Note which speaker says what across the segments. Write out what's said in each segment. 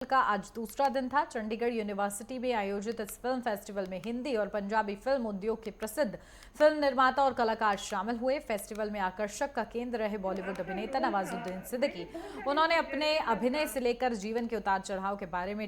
Speaker 1: का आज दूसरा दिन था। चंडीगढ़ यूनिवर्सिटी में आयोजित इस फिल्म फेस्टिवल में हिंदी और पंजाबी फिल्म उद्योग के प्रसिद्ध फिल्म निर्माता और कलाकार शामिल हुए। फेस्टिवल में आकर्षक का केंद्र रहे बॉलीवुड अभिनेता नवाजुद्दीन सिद्दीकी। उन्होंने अपने अभिनय से लेकर जीवन के उतार चढ़ाव के बारे में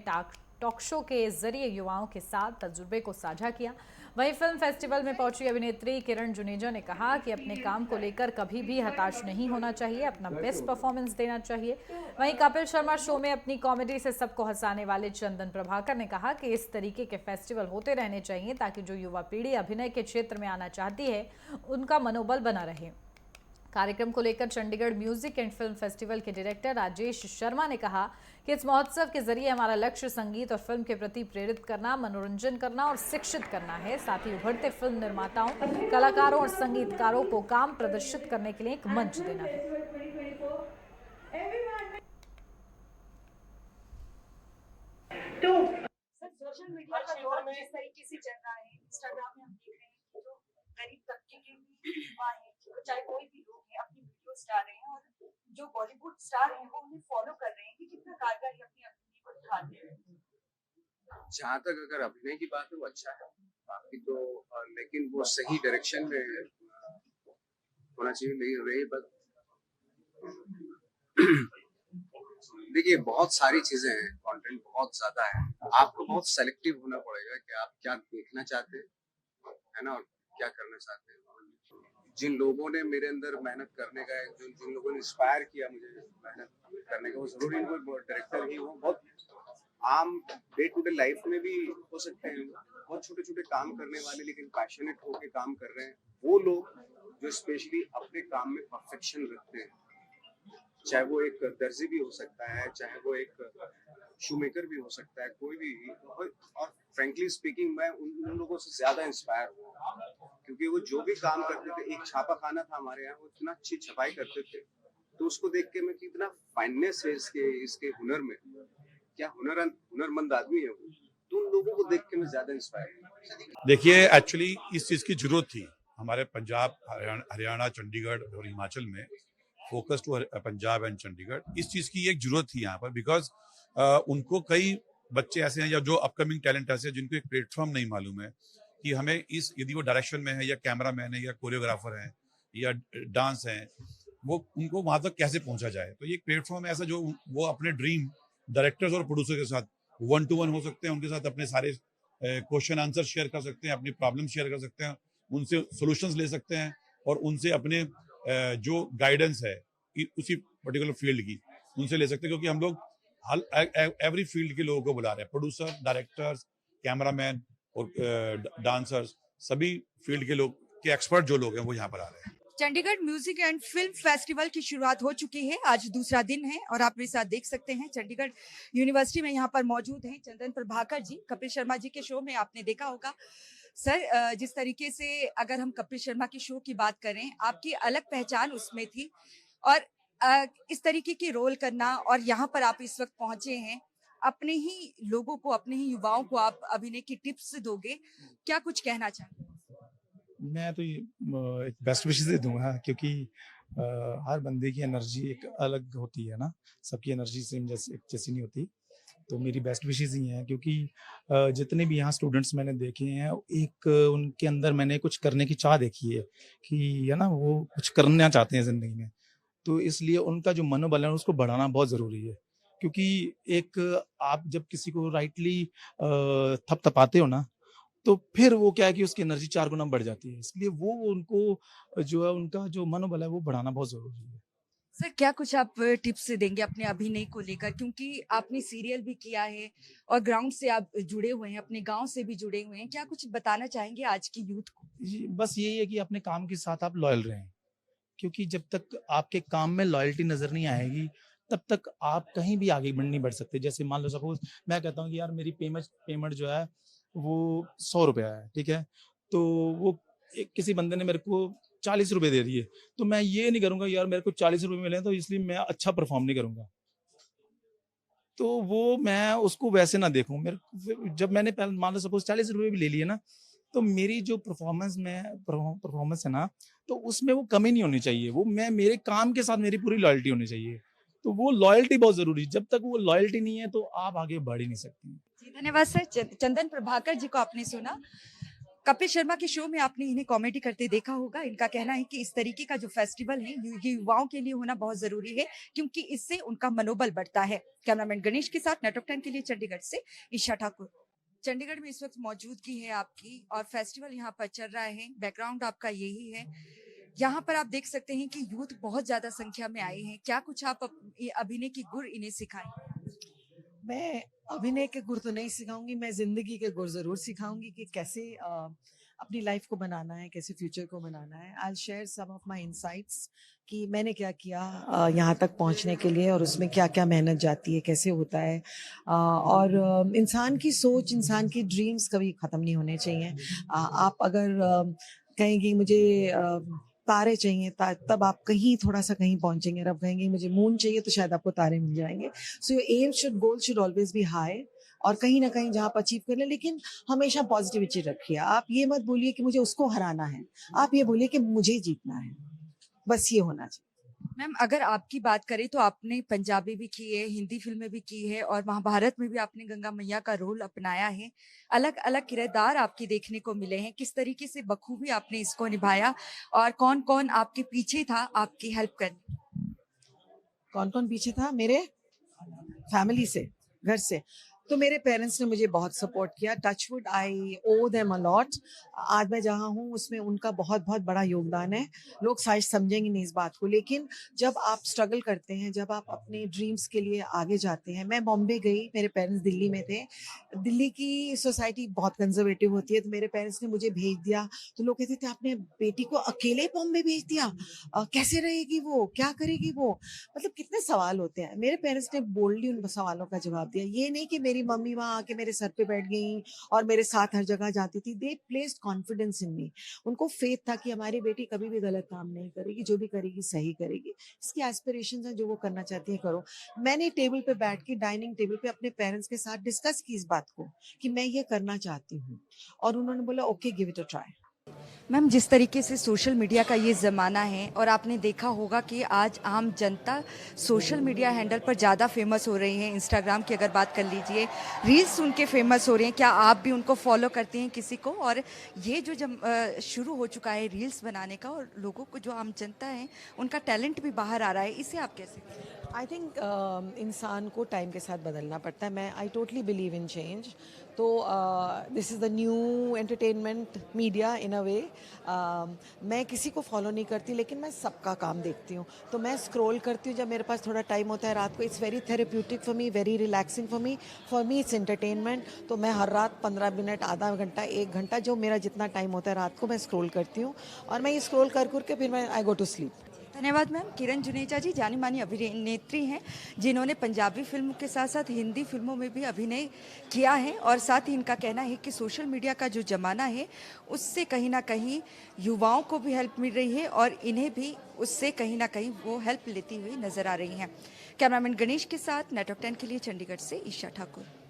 Speaker 1: टॉक शो के जरिए युवाओं के साथ तजुर्बे को साझा किया। वहीं फिल्म फेस्टिवल में पहुंची अभिनेत्री किरण जुनेजा ने कहा कि अपने काम को लेकर कभी भी हताश नहीं होना चाहिए, अपना बेस्ट परफॉर्मेंस देना चाहिए। वहीं कपिल शर्मा शो में अपनी कॉमेडी से सबको हंसाने वाले चंदन प्रभाकर ने कहा कि इस तरीके के फेस्टिवल होते रहने चाहिए ताकि जो युवा पीढ़ी अभिनय के क्षेत्र में आना चाहती है उनका मनोबल बना रहे। कार्यक्रम को लेकर Chandigarh music and film festival के डायरेक्टर राजेश शर्मा ने कहा कि इस महोत्सव के जरिए हमारा लक्ष्य संगीत और फिल्म के प्रति प्रेरित करना, मनोरंजन करना और शिक्षित करना है। साथ ही उभरते फिल्म निर्माताओं, कलाकारों और संगीतकारों को काम प्रदर्शित करने के लिए एक मंच देना है।
Speaker 2: तो सोशल मीडिया का दौर जिस तरीके से चल रहा है, इंस्टाग्राम में हम देख रहे हैं कि जो गरीब तबके के युवा हैं, चाहे कोई भी लोग हैं, अपनी वीडियोस डाल रहे हैं और जो बॉलीवुड स्टार हैं वो उन्हें फॉलो कर रहे हैं कि कितना कारगर है अपनी अभिनय को दिखाते हैं।
Speaker 3: जहाँ तक अगर अभिनय की बात है वो अच्छा है, बाकी तो लेकिन वो सही डायरेक्शन में होना चाहिए। नहीं रही बात, देखिए बहुत सारी चीजें हैं, कंटेंट बहुत ज्यादा है, आपको बहुत सेलेक्टिव होना पड़ेगा कि आप क्या देखना चाहते हैं, है ना, और क्या करना चाहते हैं। जिन लोगों ने मेरे अंदर मेहनत करने का, जिन लोगों ने इंस्पायर किया मुझे मेहनत करने का, वो जरूरी कोई डायरेक्टर ही हो, बहुत आम डे टू डे लाइफ में भी हो सकते हैं। बहुत छोटे छोटे काम करने वाले लेकिन पैशनेट होके काम कर रहे हैं वो लोग, जो स्पेशली अपने काम में परफेक्शन रखते हैं। चाहे वो एक दर्जी भी हो सकता है, चाहे वो एक शूमेकर भी हो सकता है, कोई भी। और फ्रेंकली स्पीकिंग मैं उन लोगों से ज्यादा इंस्पायर हूँ, क्योंकि वो जो भी काम करते थे, एक छापा खाना था हमारे यहाँ, वो इतना अच्छी छपाई करते थे, तो उसको देख के मैं कितना फाइननेस है इसके हुनर में, क्या हुनरमंद आदमी है वो, तो उन लोगों को देख के मैं ज्यादा इंस्पायर।
Speaker 4: देखिए, एक्चुअली इस चीज़ की जरूरत थी। हमारे पंजाब, हरियाणा, चंडीगढ़ और हिमाचल में focus to Punjab and Chandigarh, इस चीज़ की एक जरूरत थी यहाँ पर, बिकॉज उनको कई बच्चे ऐसे हैं या जो अपकमिंग टैलेंट ऐसे हैं जिनको एक प्लेटफॉर्म नहीं मालूम है कि हमें यदि वो डायरेक्शन में है या कैमरा मैन है या कोरियोग्राफर है या डांस है, वो उनको वहां तक कैसे पहुंचा जाए। तो ये एक प्लेटफॉर्म है ऐसा जो वो अपने ड्रीम डायरेक्टर्स और प्रोड्यूसर के साथ 1-to-1 हो सकते हैं, उनके साथ अपने सारे क्वेश्चन आंसर शेयर कर सकते हैं, अपनी प्रॉब्लम शेयर कर सकते हैं, उनसे सॉल्यूशंस ले सकते हैं और उनसे अपने जो गाइडेंस है उसी पर्टिकुलर फील्ड की उनसे ले सकते हैं। क्योंकि हम लोग एवरी फील्ड के लोगों को बुला रहे हैं, प्रोड्यूसर, डायरेक्टर्स, कैमरामैन और डांसर्स, सभी फील्ड के लोग के एक्सपर्ट जो लोग हैं वो यहाँ पर आ रहे हैं।
Speaker 5: Chandigarh music and film festival की शुरुआत हो चुकी है, आज दूसरा दिन है और आप मेरे साथ देख सकते हैं चंडीगढ़ यूनिवर्सिटी में यहाँ पर मौजूद हैं चंदन प्रभाकर जी। कपिल शर्मा जी के शो में आपने देखा होगा सर, जिस तरीके से अगर हम कपिल शर्मा के शो की बात करें, आपकी अलग पहचान उसमें थी और इस तरीके की रोल करना और यहाँ पर आप इस वक्त पहुंचे हैं, अपने ही लोगों को, अपने ही युवाओं को आप अभिनय की टिप्स दोगे, क्या कुछ कहना चाहते हैं?
Speaker 6: मैं तो एक बेस्ट विशेस दे दूंगा, क्योंकि हर बंदे की एनर्जी एक अलग होती है ना, सबकी एनर्जी सेम जैसी नहीं होती। तो मेरी बेस्ट विशेस ही हैं, क्योंकि जितने भी यहाँ स्टूडेंट्स मैंने देखे हैं, एक उनके अंदर मैंने कुछ करने की चाह देखी है कि है ना, वो कुछ करना चाहते हैं ज़िंदगी में। तो इसलिए उनका जो मनोबल है उसको बढ़ाना बहुत ज़रूरी है, क्योंकि एक आप जब किसी को राइटली थपथपाते हो ना, तो फिर वो क्या है कि उसकी एनर्जी 4 गुना बढ़ जाती है। इसलिए वो उनको जो है, उनका जो मनोबल है वो बढ़ाना बहुत ज़रूरी है।
Speaker 5: सर, क्या कुछ आप टिप्स देंगे अपने अभिनय को लेकर, क्योंकि आपने सीरियल भी किया है और ग्राउंड से आप जुड़े हुए हैं, अपने गांव से भी जुड़े हुए हैं, क्या कुछ बताना चाहेंगे आज की यूथ को?
Speaker 6: बस यही है कि अपने काम के साथ आप लॉयल रहें, क्योंकि जब तक आपके काम में लॉयल्टी नजर नहीं आएगी तब तक आप कहीं भी आगे नहीं बढ़ सकते। जैसे मान लो सपोज मैं कहता हूँ कि यार मेरी पेमेंट जो है वो 100 रुपया है, ठीक है, तो वो किसी बंदे ने मेरे को 40 रुपए दे दिए, तो मैं ये नहीं करूंगा यार मेरे को 40 रुपए मिले तो इसलिए मैं अच्छा परफॉर्म नहीं करूंगा। तो वो मैं उसको वैसे ना देखूं। जब मैंने मान लो सपोज 40 रुपए भी ले लिए ना, तो मेरी जो परफॉर्मेंस है ना, तो उसमें वो कमी नहीं होनी चाहिए। वो मैं मेरे काम के साथ मेरी पूरी लॉयल्टी होनी चाहिए। तो वो लॉयल्टी बहुत जरूरी है। जब तक वो लॉयल्टी नहीं है तो आप आगे बढ़ ही नहीं सकते।
Speaker 5: जी धन्यवाद सर। चंदन प्रभाकर जी को आपने सुना। कपिल शर्मा के शो में आपने इन्हें कॉमेडी करते देखा होगा। इनका कहना है कि इस तरीके का जो फेस्टिवल है ये युवाओं के लिए होना बहुत जरूरी है, क्योंकि इससे उनका मनोबल बढ़ता है। कैमरामैन गणेश के साथ नेटवर्क 10 के लिए चंडीगढ़ से ईशा ठाकुर। चंडीगढ़ में इस वक्त मौजूदगी है आपकी और फेस्टिवल यहाँ पर चल रहा है। बैकग्राउंड आपका यही है। यहाँ पर आप देख सकते हैं कि यूथ बहुत ज्यादा संख्या में आए हैं। क्या कुछ आप अभिनय की गुर इन्हें सिखाएं?
Speaker 7: मैं अभिनय के गुर तो नहीं सिखाऊंगी, मैं जिंदगी के गुर जरूर सिखाऊंगी कि कैसे अपनी लाइफ को बनाना है, कैसे फ्यूचर को बनाना है। I share some of my insights कि मैंने क्या किया यहाँ तक पहुँचने के लिए और उसमें क्या क्या मेहनत जाती है, कैसे होता है। और इंसान की सोच, इंसान की ड्रीम्स कभी ख़त्म नहीं होने चाहिए। आप अगर कहेंगे मुझे तारे चाहिए तब आप कहीं थोड़ा सा कहीं पहुंचेंगे। अब कहेंगे मुझे मून चाहिए तो शायद आपको तारे मिल जाएंगे। So your aim should, goal should always be high, और कहीं ना कहीं जहाँ आप अचीव कर लें, लेकिन हमेशा पॉजिटिविटी रखिए। आप ये मत बोलिए कि मुझे उसको हराना है, आप ये बोलिए कि मुझे जीतना है। बस ये होना चाहिए।
Speaker 5: मैम अगर आपकी बात करें तो आपने पंजाबी भी की है, हिंदी फिल्में भी की है और महाभारत में भी आपने गंगा मैया का रोल अपनाया है। अलग अलग किरदार आपके देखने को मिले हैं। किस तरीके से बखूबी आपने इसको निभाया और कौन कौन आपके पीछे था आपकी हेल्प करने?
Speaker 7: कौन कौन पीछे था? मेरे फैमिली से, घर से। तो मेरे पेरेंट्स ने मुझे बहुत सपोर्ट किया। Touchwood, I owe them a lot. आज मैं जहाँ हूँ उसमें उनका बहुत बहुत बड़ा योगदान है। लोग शायद समझेंगे नहीं इस बात को, लेकिन जब आप स्ट्रगल करते हैं, जब आप अपने ड्रीम्स के लिए आगे जाते हैं। मैं बॉम्बे गई, मेरे पेरेंट्स दिल्ली में थे। दिल्ली की सोसाइटी बहुत कंजर्वेटिव होती है, तो मेरे पेरेंट्स ने मुझे भेज दिया। तो लोग कहते थे आपने बेटी को अकेले बॉम्बे भेज दिया, कैसे रहेगी वो, क्या करेगी वो। मतलब कितने सवाल होते हैं। मेरे पेरेंट्स ने बोल्डली उन सवालों का जवाब दिया। ये नहीं कि मेरी मम्मी वहां आके मेरे सर पे बैठ गई और मेरे साथ हर जगह जाती थी। दे प्लेस्ड कॉन्फिडेंस इन मी। उनको फेथ था कि हमारी बेटी कभी भी गलत काम नहीं करेगी, जो भी करेगी सही करेगी। इसकी एस्पिरेशंस हैं, जो वो करना चाहती है करो। मैंने टेबल पे बैठ के, डाइनिंग टेबल पे अपने पेरेंट्स के साथ डिस्कस की इस बात को कि मैं ये करना चाहती हूँ, और उन्होंने बोला okay, give it a try.
Speaker 5: Ma'am जिस तरीके से सोशल मीडिया का ये ज़माना है और आपने देखा होगा कि आज आम जनता सोशल मीडिया हैंडल पर ज़्यादा फेमस हो रही है। इंस्टाग्राम की अगर बात कर लीजिए, रील्स उनके फेमस हो रहे हैं। क्या आप भी उनको फॉलो करते हैं किसी को? और ये जो शुरू हो चुका है रील्स बनाने का, और लोगों को, जो आम जनता है, उनका टैलेंट भी बाहर आ रहा है, इसे आप कैसे?
Speaker 7: आई थिंक इंसान को टाइम के साथ बदलना पड़ता है। मैं I totally believe in change. तो this is the new entertainment media in a way. मैं किसी को फॉलो नहीं करती, लेकिन मैं सबका काम देखती हूँ। तो मैं स्क्रॉल करती हूँ जब मेरे पास थोड़ा टाइम होता है रात को। It's very therapeutic for me, very relaxing for me it's entertainment. तो मैं हर रात 15 मिनट, आधा घंटा, 1 घंटा, जो मेरा जितना टाइम होता है रात को, मैं स्क्रॉल करती हूँ। और मैं ये स्क्रॉल कर के फिर मैं आई गो टू स्लीप।
Speaker 5: धन्यवाद मैम। किरण जुनेजा जी जानी मानी अभिनेत्री हैं, जिन्होंने पंजाबी फिल्म के साथ साथ हिंदी फिल्मों में भी अभिनय किया है। और साथ ही इनका कहना है कि सोशल मीडिया का जो ज़माना है उससे कहीं ना कहीं युवाओं को भी हेल्प मिल रही है और इन्हें भी उससे कहीं ना कहीं वो हेल्प लेती हुई नजर आ रही हैं। कैमरामैन गणेश के साथ नेटवर्क 10 के लिए चंडीगढ़ से ईशा ठाकुर।